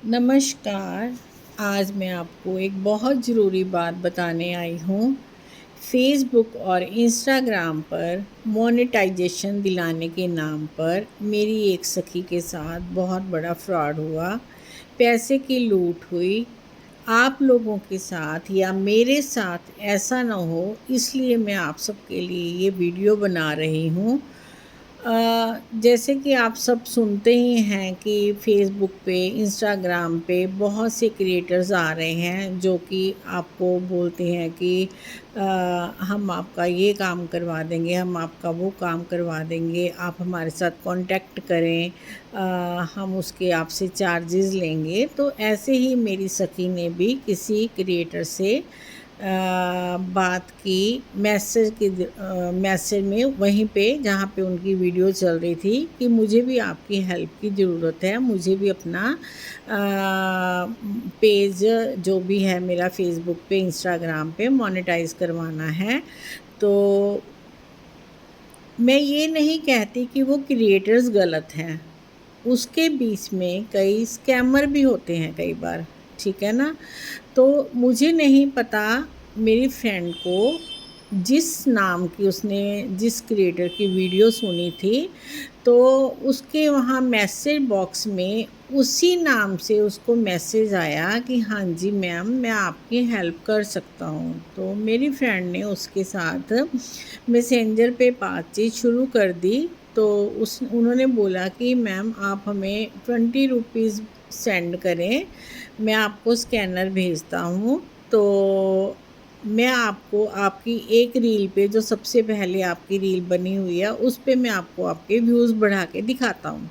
नमस्कार। आज मैं आपको एक बहुत ज़रूरी बात बताने आई हूँ। फ़ेसबुक और इंस्टाग्राम पर मोनेटाइजेशन दिलाने के नाम पर मेरी एक सखी के साथ बहुत बड़ा फ्रॉड हुआ। पैसे की लूट हुई। आप लोगों के साथ या मेरे साथ ऐसा ना हो, इसलिए मैं आप सबके लिए ये वीडियो बना रही हूँ। जैसे कि आप सब सुनते ही हैं कि फ़ेसबुक पे, इंस्टाग्राम पे बहुत से क्रिएटर्स आ रहे हैं जो कि आपको बोलते हैं कि हम आपका ये काम करवा देंगे, हम आपका वो काम करवा देंगे, आप हमारे साथ कांटेक्ट करें, हम उसके आपसे चार्जेस लेंगे। तो ऐसे ही मेरी सखी ने भी किसी क्रिएटर से बात की मैसेज में, वहीं पे जहाँ पे उनकी वीडियो चल रही थी कि मुझे भी आपकी हेल्प की ज़रूरत है, मुझे भी अपना पेज जो भी है मेरा फ़ेसबुक पे, इंस्टाग्राम पे मोनेटाइज़ करवाना है। तो मैं ये नहीं कहती कि वो क्रिएटर्स गलत हैं, उसके बीच में कई स्कैमर भी होते हैं कई बार, ठीक है ना? तो मुझे नहीं पता, मेरी फ्रेंड को जिस नाम की उसने जिस क्रिएटर की वीडियो सुनी थी, तो उसके वहाँ मैसेज बॉक्स में उसी नाम से उसको मैसेज आया कि हाँ जी मैम, मैं आपकी हेल्प कर सकता हूँ। तो मेरी फ्रेंड ने उसके साथ मैसेंजर पे बातचीत शुरू कर दी। तो उन्होंने बोला कि मैम आप हमें 20 रुपीज़ सेंड करें, मैं आपको स्कैनर भेजता हूँ। तो मैं आपको आपकी एक रील पे, जो सबसे पहले आपकी रील बनी हुई है, उस पे मैं आपको आपके व्यूज़ बढ़ा के दिखाता हूँ।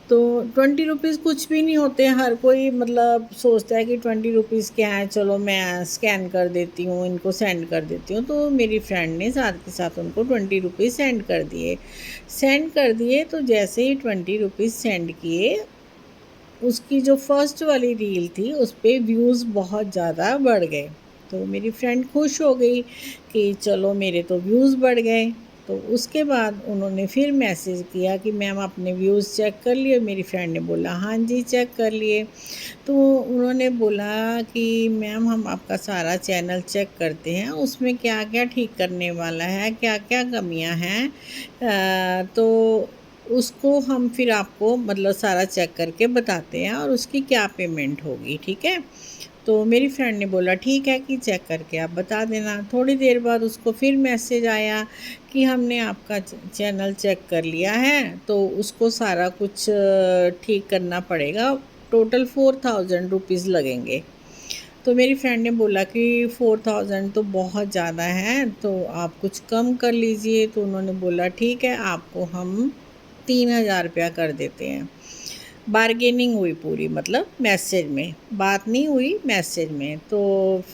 तो 20 रुपीज़ कुछ भी नहीं होते। हर कोई मतलब सोचता है कि 20 रुपीज़ क्या है, चलो मैं स्कैन कर देती हूँ, इनको सेंड कर देती हूँ। तो मेरी फ्रेंड ने साथ के साथ उनको 20 रुपीज़ सेंड कर दिए। तो जैसे ही 20 रुपीज़ सेंड किए, उसकी जो फर्स्ट वाली रील थी उस पे व्यूज़ बहुत ज़्यादा बढ़ गए। तो मेरी फ्रेंड खुश हो गई कि चलो मेरे तो व्यूज़ बढ़ गए। तो उसके बाद उन्होंने फिर मैसेज किया कि मैम आपने व्यूज़ चेक कर लिए? मेरी फ्रेंड ने बोला हाँ जी चेक कर लिए। तो उन्होंने बोला कि मैम हम आपका सारा चैनल चेक करते हैं, उसमें क्या-क्या ठीक करने वाला है, क्या-क्या कमियां हैं, तो उसको हम फिर आपको मतलब सारा चेक करके बताते हैं और उसकी क्या पेमेंट होगी, ठीक है? तो मेरी फ्रेंड ने बोला ठीक है कि चेक करके आप बता देना। थोड़ी देर बाद उसको फिर मैसेज आया कि हमने आपका चैनल चेक कर लिया है, तो उसको सारा कुछ ठीक करना पड़ेगा, टोटल 4000 रुपीज़ लगेंगे। तो मेरी फ्रेंड ने बोला कि 4000 तो बहुत ज़्यादा है, तो आप कुछ कम कर लीजिए। तो उन्होंने बोला ठीक है, आपको हम 3000 रुपया कर देते हैं। बार्गेनिंग हुई पूरी, मतलब मैसेज में, बात नहीं हुई मैसेज में। तो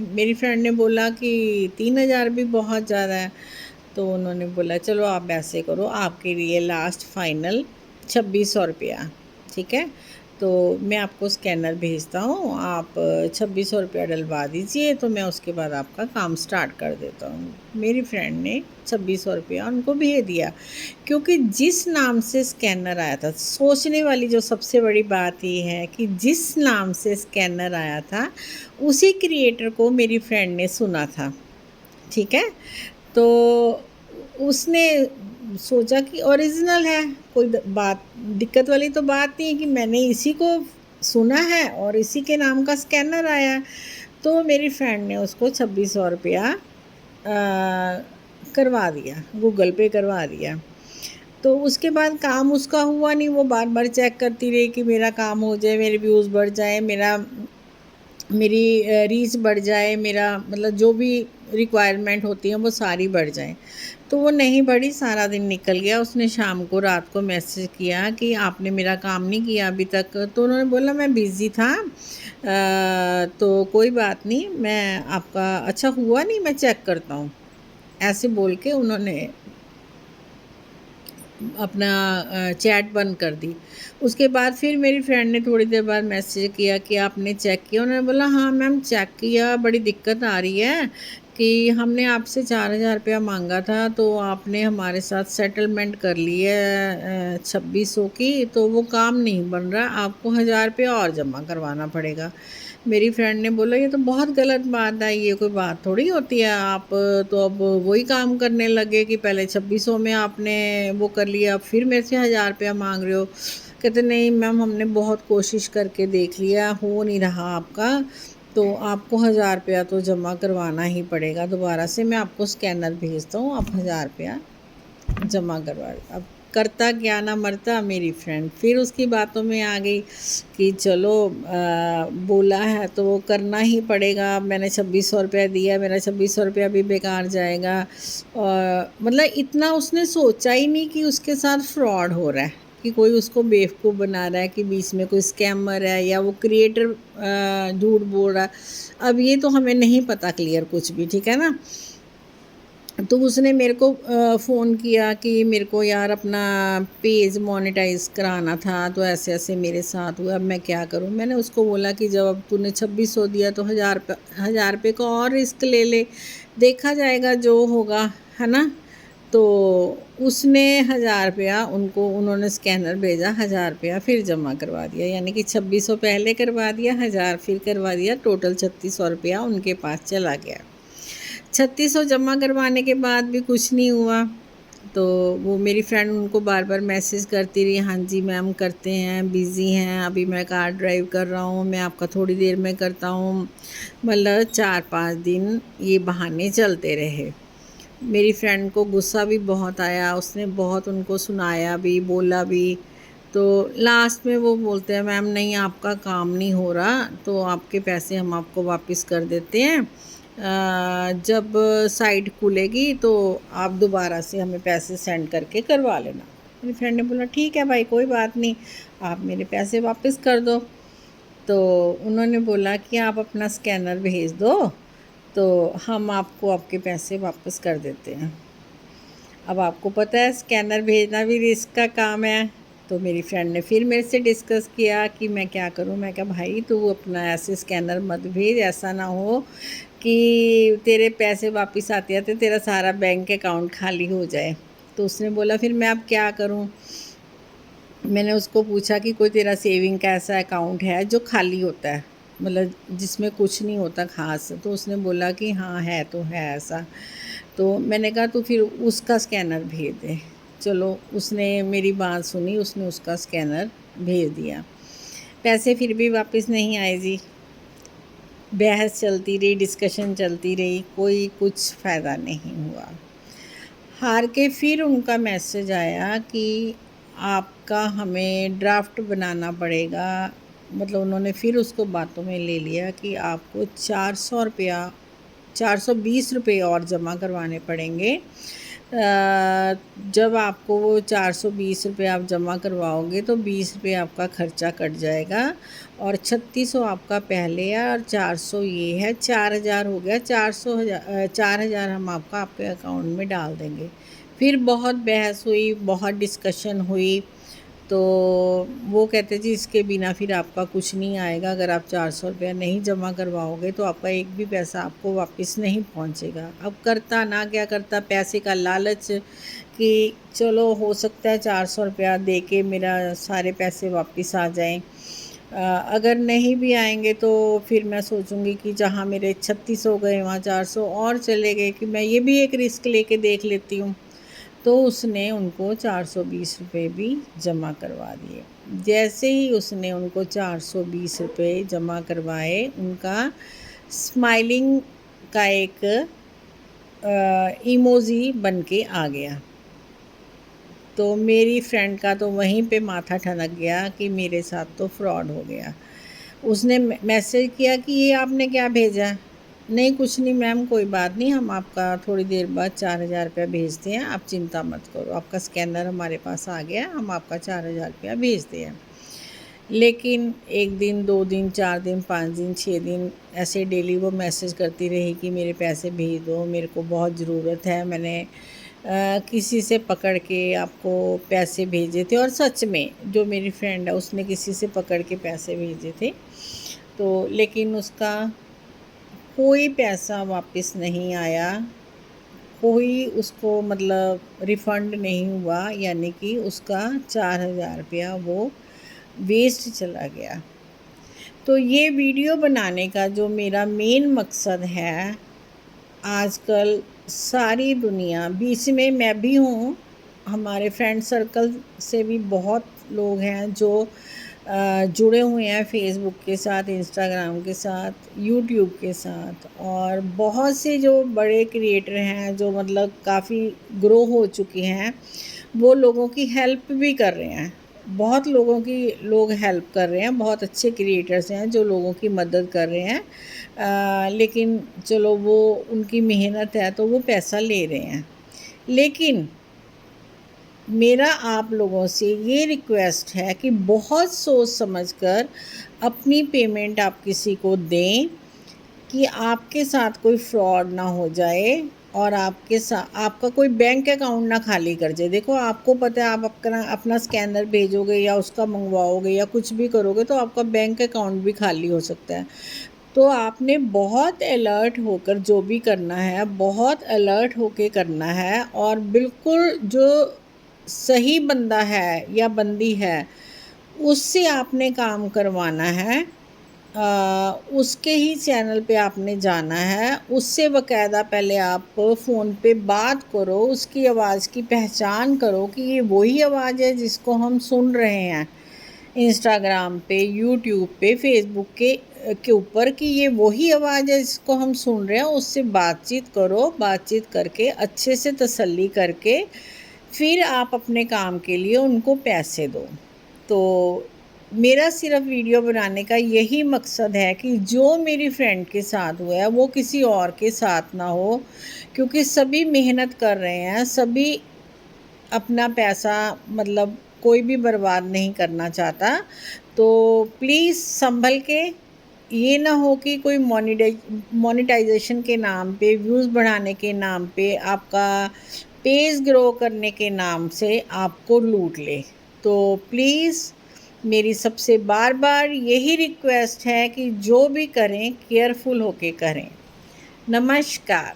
मेरी फ्रेंड ने बोला कि 3000 भी बहुत ज़्यादा है। तो उन्होंने बोला चलो आप ऐसे करो, आपके लिए लास्ट फाइनल 2600 रुपया, ठीक है? तो मैं आपको स्कैनर भेजता हूँ, आप 2600 रुपया डलवा दीजिए, तो मैं उसके बाद आपका काम स्टार्ट कर देता हूँ। मेरी फ्रेंड ने 2600 रुपया उनको भेज दिया। क्योंकि जिस नाम से स्कैनर आया था, सोचने वाली जो सबसे बड़ी बात ये है कि जिस नाम से स्कैनर आया था, उसी क्रिएटर को मेरी फ्रेंड ने सुना था, ठीक है? तो उसने सोचा कि ओरिजिनल है, कोई बात दिक्कत वाली तो बात नहीं है कि मैंने इसी को सुना है और इसी के नाम का स्कैनर आया है। तो मेरी फ्रेंड ने उसको 2600 रुपया करवा दिया, गूगल पे करवा दिया। तो उसके बाद काम उसका हुआ नहीं, वो बार बार चेक करती रही कि मेरा काम हो जाए, मेरे व्यूज़ बढ़ जाए, मेरी रीच बढ़ जाए, मेरा मतलब जो भी रिक्वायरमेंट होती है वो सारी बढ़ जाए। तो वो नहीं बढ़ी, सारा दिन निकल गया। उसने शाम को, रात को मैसेज किया कि आपने मेरा काम नहीं किया अभी तक। तो उन्होंने बोला मैं बिज़ी था, तो कोई बात नहीं, मैं आपका अच्छा हुआ नहीं, मैं चेक करता हूँ, ऐसे बोल के उन्होंने अपना चैट बंद कर दी। उसके बाद फिर मेरी फ्रेंड ने थोड़ी देर बाद मैसेज किया कि आपने चेक किया? उन्होंने बोला हाँ मैम चेक किया, बड़ी दिक्कत आ रही है कि हमने आपसे 4,000 रुपया मांगा था, तो आपने हमारे साथ सेटलमेंट कर लिया 2600 की, तो वो काम नहीं बन रहा, आपको 1,000 रुपया और जमा करवाना पड़ेगा। मेरी फ्रेंड ने बोला ये तो बहुत गलत बात है, ये कोई बात थोड़ी होती है, आप तो अब वही काम करने लगे कि पहले 2600 में आपने वो कर लिया, अब फिर मेरे से 1,000 रुपया मांग रहे हो। कहते नहीं मैम, हमने बहुत कोशिश करके देख लिया, हो नहीं रहा आपका, तो आपको 1,000 रुपया तो जमा करवाना ही पड़ेगा दोबारा से, मैं आपको स्कैनर भेजता हूँ, आप 1,000 रुपया जमा करवा। अब करता क्या ना मरता, मेरी फ्रेंड फिर उसकी बातों में आ गई कि चलो बोला है तो वो करना ही पड़ेगा, मैंने 2,600 रुपया दिया, मेरा 2,600 रुपया भी बेकार जाएगा। और मतलब इतना उसने सोचा ही नहीं कि उसके साथ फ्रॉड हो रहा है, कि कोई उसको बेवकूफ़ बना रहा है, कि बीच में कोई स्कैमर है या वो क्रिएटर झूठ बोल रहा है। अब ये तो हमें नहीं पता क्लियर कुछ भी, ठीक है ना। तो उसने मेरे को फ़ोन किया कि मेरे को यार अपना पेज मोनेटाइज़ कराना था, तो ऐसे ऐसे मेरे साथ हुआ, अब मैं क्या करूं। मैंने उसको बोला कि जब अब तूने 2600 दिया तो 1,000 रुपये का और रिस्क ले ले, देखा जाएगा जो होगा, है ना। तो उसने 1,000 रुपया उन्होंने स्कैनर भेजा, 1,000 रुपया फिर जमा करवा दिया, यानी कि 2600 पहले करवा दिया, 1,000 फिर करवा दिया, टोटल 3,600 रुपया उनके पास चला गया। 3,600 जमा करवाने के बाद भी कुछ नहीं हुआ, तो वो मेरी फ्रेंड उनको बार बार मैसेज करती रही, हाँ जी मैम करते हैं, बिज़ी हैं, अभी मैं कार ड्राइव कर रहा हूँ, मैं आपका थोड़ी देर में करता हूँ। मतलब 4-5 दिन ये बहाने चलते रहे। मेरी फ्रेंड को गुस्सा भी बहुत आया, उसने बहुत उनको सुनाया भी, बोला भी। तो लास्ट में वो बोलते हैं मैम नहीं, आपका काम नहीं हो रहा, तो आपके पैसे हम आपको वापस कर देते हैं, जब साइट खुलेगी तो आप दोबारा से हमें पैसे सेंड करके करवा लेना। मेरी फ्रेंड ने बोला ठीक है भाई, कोई बात नहीं, आप मेरे पैसे वापस कर दो। तो उन्होंने बोला कि आप अपना स्कैनर भेज दो, तो हम आपको आपके पैसे वापस कर देते हैं। अब आपको पता है स्कैनर भेजना भी रिस्क का काम है। तो मेरी फ्रेंड ने फिर मेरे से डिस्कस किया कि मैं क्या करूं। मैं कहा भाई तू अपना ऐसे स्कैनर मत भेज, ऐसा ना हो कि तेरे पैसे वापस आते आते तेरा सारा बैंक अकाउंट खाली हो जाए। तो उसने बोला फिर मैं अब क्या करूं। मैंने उसको पूछा कि कोई तेरा सेविंग का ऐसा अकाउंट है जो खाली होता है, मतलब जिसमें कुछ नहीं होता ख़ास। तो उसने बोला कि हाँ है, तो है ऐसा। तो मैंने कहा तो फिर उसका स्कैनर भेज दे। चलो उसने मेरी बात सुनी, उसने उसका स्कैनर भेज दिया। पैसे फिर भी वापस नहीं आए जी। बहस चलती रही, डिस्कशन चलती रही, कोई कुछ फ़ायदा नहीं हुआ। हार के फिर उनका मैसेज आया कि आपका हमें ड्राफ्ट बनाना पड़ेगा। मतलब उन्होंने फिर उसको बातों में ले लिया कि आपको 420 रुपये और जमा करवाने पड़ेंगे। जब आपको वो 420 रुपये आप जमा करवाओगे तो 20 रुपये आपका ख़र्चा कट जाएगा, और 3,600 आपका पहले है और 400 ये है, 4,000 हो गया। 4,000 हम आपके अकाउंट में डाल देंगे। फिर बहुत बहस हुई, बहुत डिस्कशन हुई। तो वो कहते जी इसके बिना फिर आपका कुछ नहीं आएगा, अगर आप 400 रुपया नहीं जमा करवाओगे तो आपका एक भी पैसा आपको वापस नहीं पहुंचेगा। अब करता ना क्या करता, पैसे का लालच कि चलो हो सकता है 400 रुपया दे के मेरा सारे पैसे वापस आ जाएं। अगर नहीं भी आएंगे तो फिर मैं सोचूंगी कि जहाँ मेरे 36 हो गए वहाँ 400 और चले गए, कि मैं ये भी एक रिस्क लेके देख लेती हूँ। तो उसने उनको 420 रुपये भी जमा करवा दिए। जैसे ही उसने उनको 420 रुपये जमा करवाए, उनका स्माइलिंग का एक इमोजी बन के आ गया। तो मेरी फ्रेंड का तो वहीं पे माथा ठनक गया कि मेरे साथ तो फ्रॉड हो गया। उसने मैसेज किया कि ये आपने क्या भेजा है। नहीं कुछ नहीं मैम, कोई बात नहीं, हम आपका थोड़ी देर बाद 4,000 रुपया भेजते हैं, आप चिंता मत करो, आपका स्कैनर हमारे पास आ गया, हम आपका 4,000 रुपया भेजते हैं। लेकिन 1 दिन 2 दिन 4 दिन 5 दिन 6 दिन ऐसे डेली वो मैसेज करती रही कि मेरे पैसे भेज दो, मेरे को बहुत ज़रूरत है, मैंने किसी से पकड़ के आपको पैसे भेजे थे। और सच में जो मेरी फ्रेंड है उसने किसी से पकड़ के पैसे भेजे थे। तो लेकिन उसका कोई पैसा वापस नहीं आया, कोई उसको मतलब रिफ़ंड नहीं हुआ, यानी कि उसका 4,000 रुपया वो वेस्ट चला गया। तो ये वीडियो बनाने का जो मेरा मेन मकसद है, आजकल सारी दुनिया, बीच में मैं भी हूँ, हमारे फ्रेंड सर्कल से भी बहुत लोग हैं जो जुड़े हुए हैं फेसबुक के साथ, इंस्टाग्राम के साथ, यूट्यूब के साथ, और बहुत से जो बड़े क्रिएटर हैं जो मतलब काफ़ी ग्रो हो चुके हैं, वो लोगों की हेल्प भी कर रहे हैं। बहुत लोगों की लोग हेल्प कर रहे हैं, बहुत अच्छे क्रिएटर्स हैं जो लोगों की मदद कर रहे हैं। लेकिन चलो वो उनकी मेहनत है तो वो पैसा ले रहे हैं। लेकिन मेरा आप लोगों से ये रिक्वेस्ट है कि बहुत सोच समझकर अपनी पेमेंट आप किसी को दें, कि आपके साथ कोई फ्रॉड ना हो जाए और आपका कोई बैंक अकाउंट ना खाली कर जाए। देखो, आपको पता है, आप अपना अपना स्कैनर भेजोगे या उसका मंगवाओगे या कुछ भी करोगे तो आपका बैंक अकाउंट भी खाली हो सकता है। तो आपने बहुत अलर्ट होकर जो भी करना है, बहुत अलर्ट होके करना है, और बिल्कुल जो सही बंदा है या बंदी है उससे आपने काम करवाना है। उसके ही चैनल पे आपने जाना है, उससे बाकायदा पहले आप फ़ोन पे बात करो, उसकी आवाज़ की पहचान करो कि ये वही आवाज़ है जिसको हम सुन रहे हैं इंस्टाग्राम पे, यूट्यूब पे, फेसबुक के ऊपर, कि ये वही आवाज़ है जिसको हम सुन रहे हैं। उससे बातचीत करो, बातचीत करके अच्छे से तसल्ली करके फिर आप अपने काम के लिए उनको पैसे दो। तो मेरा सिर्फ वीडियो बनाने का यही मकसद है कि जो मेरी फ्रेंड के साथ हुआ है वो किसी और के साथ ना हो, क्योंकि सभी मेहनत कर रहे हैं, सभी अपना पैसा मतलब कोई भी बर्बाद नहीं करना चाहता। तो प्लीज़ संभल के, ये ना हो कि कोई मोनेटाइजेशन के नाम पे, व्यूज़ बढ़ाने के नाम पे, आपका पेज ग्रो करने के नाम से आपको लूट ले। तो प्लीज़ मेरी सबसे बार बार यही रिक्वेस्ट है कि जो भी करें केयरफुल होके करें। नमस्कार।